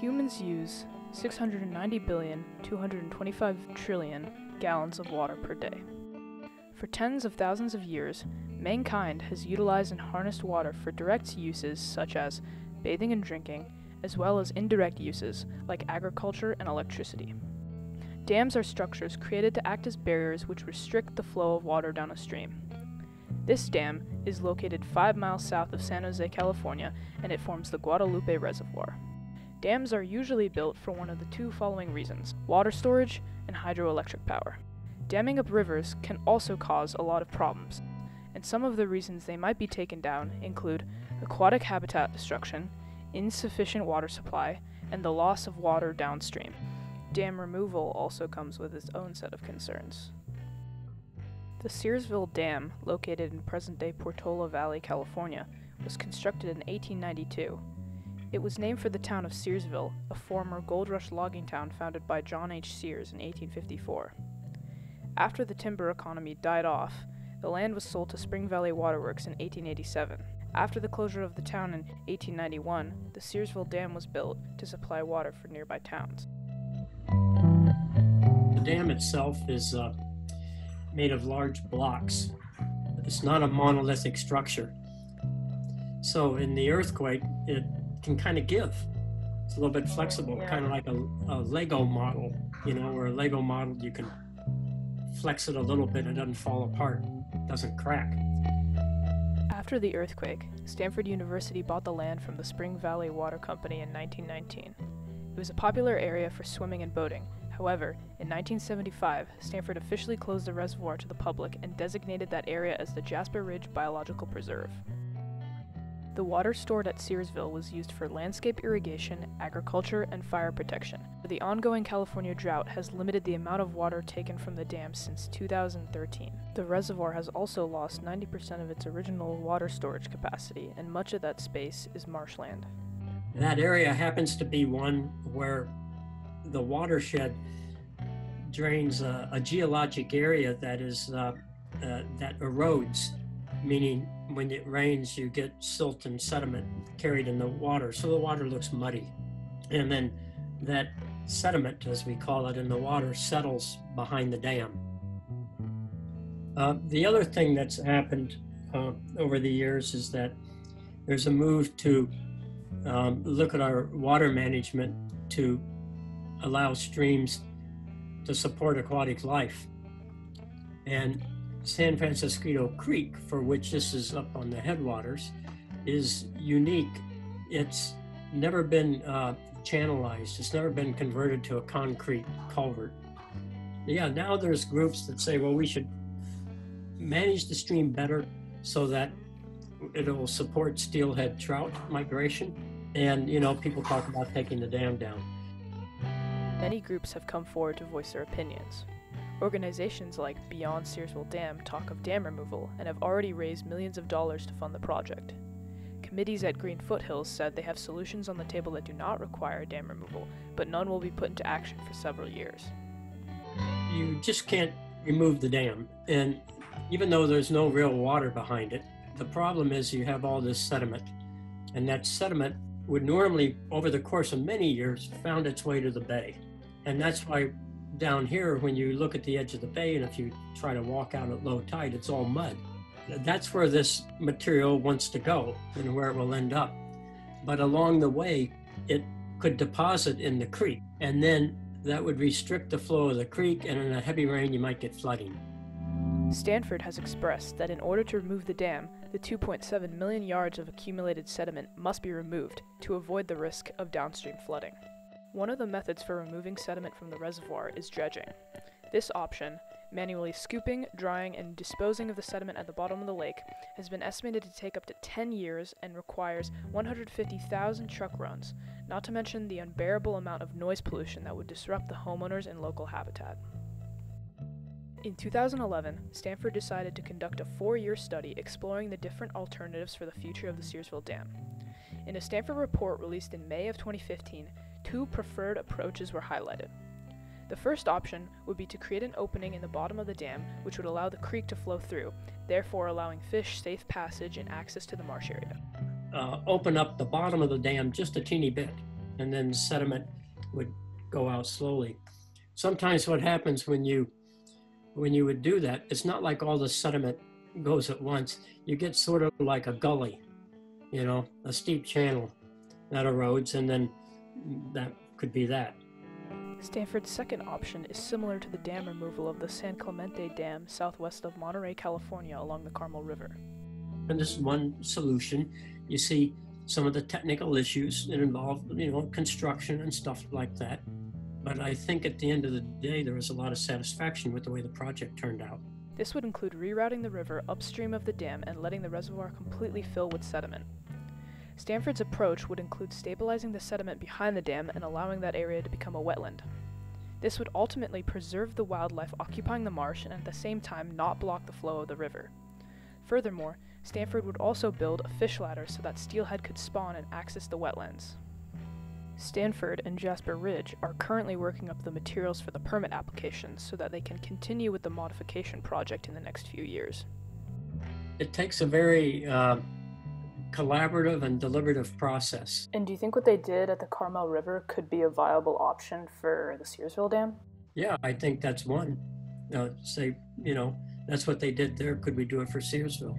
Humans use 690,225 trillion gallons of water per day. For tens of thousands of years, mankind has utilized and harnessed water for direct uses such as bathing and drinking, as well as indirect uses like agriculture and electricity. Dams are structures created to act as barriers which restrict the flow of water down a stream. This dam is located 5 miles south of San Jose, California, and it forms the Guadalupe Reservoir. Dams are usually built for one of the two following reasons: water storage and hydroelectric power. Damming up rivers can also cause a lot of problems, and some of the reasons they might be taken down include aquatic habitat destruction, insufficient water supply, and the loss of water downstream. Dam removal also comes with its own set of concerns. The Searsville Dam, located in present-day Portola Valley, California, was constructed in 1892. It was named for the town of Searsville, a former gold rush logging town founded by John H. Sears in 1854. After the timber economy died off, the land was sold to Spring Valley Waterworks in 1887. After the closure of the town in 1891, the Searsville Dam was built to supply water for nearby towns. The dam itself is made of large blocks. It's not a monolithic structure. So in the earthquake, it can kind of give. It's a little bit flexible, kind of like a Lego model, where a Lego model, you can flex it a little bit and it doesn't fall apart, doesn't crack. After the earthquake, Stanford University bought the land from the Spring Valley Water Company in 1919. It was a popular area for swimming and boating. However, in 1975, Stanford officially closed the reservoir to the public and designated that area as the Jasper Ridge Biological Preserve. The water stored at Searsville was used for landscape irrigation, agriculture, and fire protection. The ongoing California drought has limited the amount of water taken from the dam since 2013. The reservoir has also lost 90% of its original water storage capacity, and much of that space is marshland. That area happens to be one where the watershed drains a geologic area that is that erodes, meaning when it rains you get silt and sediment carried in the water, so the water looks muddy, and then that sediment, as we call it, in the water settles behind the dam. The other thing that's happened over the years is that there's a move to look at our water management to allow streams to support aquatic life. And San Francisco Creek, for which this is up on the headwaters, is unique. It's never been channelized. It's never been converted to a concrete culvert. Yeah, now there's groups that say, well, we should manage the stream better so that it will support steelhead trout migration. And, people talk about taking the dam down. Many groups have come forward to voice their opinions. Organizations like Beyond Searsville Dam talk of dam removal and have already raised millions of dollars to fund the project. Committees at Green Foothills said they have solutions on the table that do not require dam removal, but none will be put into action for several years. You just can't remove the dam, and even though there's no real water behind it, the problem is you have all this sediment, and that sediment would normally, over the course of many years, found its way to the bay. And that's why down here, when you look at the edge of the bay, and if you try to walk out at low tide, it's all mud. That's where this material wants to go and where it will end up. But along the way, it could deposit in the creek, and then that would restrict the flow of the creek, and in a heavy rain, you might get flooding. Stanford has expressed that in order to remove the dam, the 2.7 million yards of accumulated sediment must be removed to avoid the risk of downstream flooding. One of the methods for removing sediment from the reservoir is dredging. This option, manually scooping, drying, and disposing of the sediment at the bottom of the lake, has been estimated to take up to 10 years and requires 150,000 truck runs, not to mention the unbearable amount of noise pollution that would disrupt the homeowners and local habitat. In 2011, Stanford decided to conduct a 4-year study exploring the different alternatives for the future of the Searsville Dam. In a Stanford report released in May of 2015, 2 preferred approaches were highlighted. The first option would be to create an opening in the bottom of the dam which would allow the creek to flow through, therefore allowing fish safe passage and access to the marsh area. Open up the bottom of the dam just a teeny bit, and then the sediment would go out slowly. Sometimes what happens when you would do that, it's not like all the sediment goes at once. You get sort of like a gully, a steep channel that erodes, and then that could be that. Stanford's second option is similar to the dam removal of the San Clemente Dam southwest of Monterey, California along the Carmel River. And this is one solution. You see some of the technical issues that involve, construction and stuff like that. But I think at the end of the day, there was a lot of satisfaction with the way the project turned out. This would include rerouting the river upstream of the dam and letting the reservoir completely fill with sediment. Stanford's approach would include stabilizing the sediment behind the dam and allowing that area to become a wetland. This would ultimately preserve the wildlife occupying the marsh and at the same time not block the flow of the river. Furthermore, Stanford would also build a fish ladder so that steelhead could spawn and access the wetlands. Stanford and Jasper Ridge are currently working up the materials for the permit applications so that they can continue with the modification project in the next few years. It takes a very collaborative and deliberative process. And do you think what they did at the Carmel River could be a viable option for the Searsville Dam? Yeah, I think that's one. That's what they did there. Could we do it for Searsville?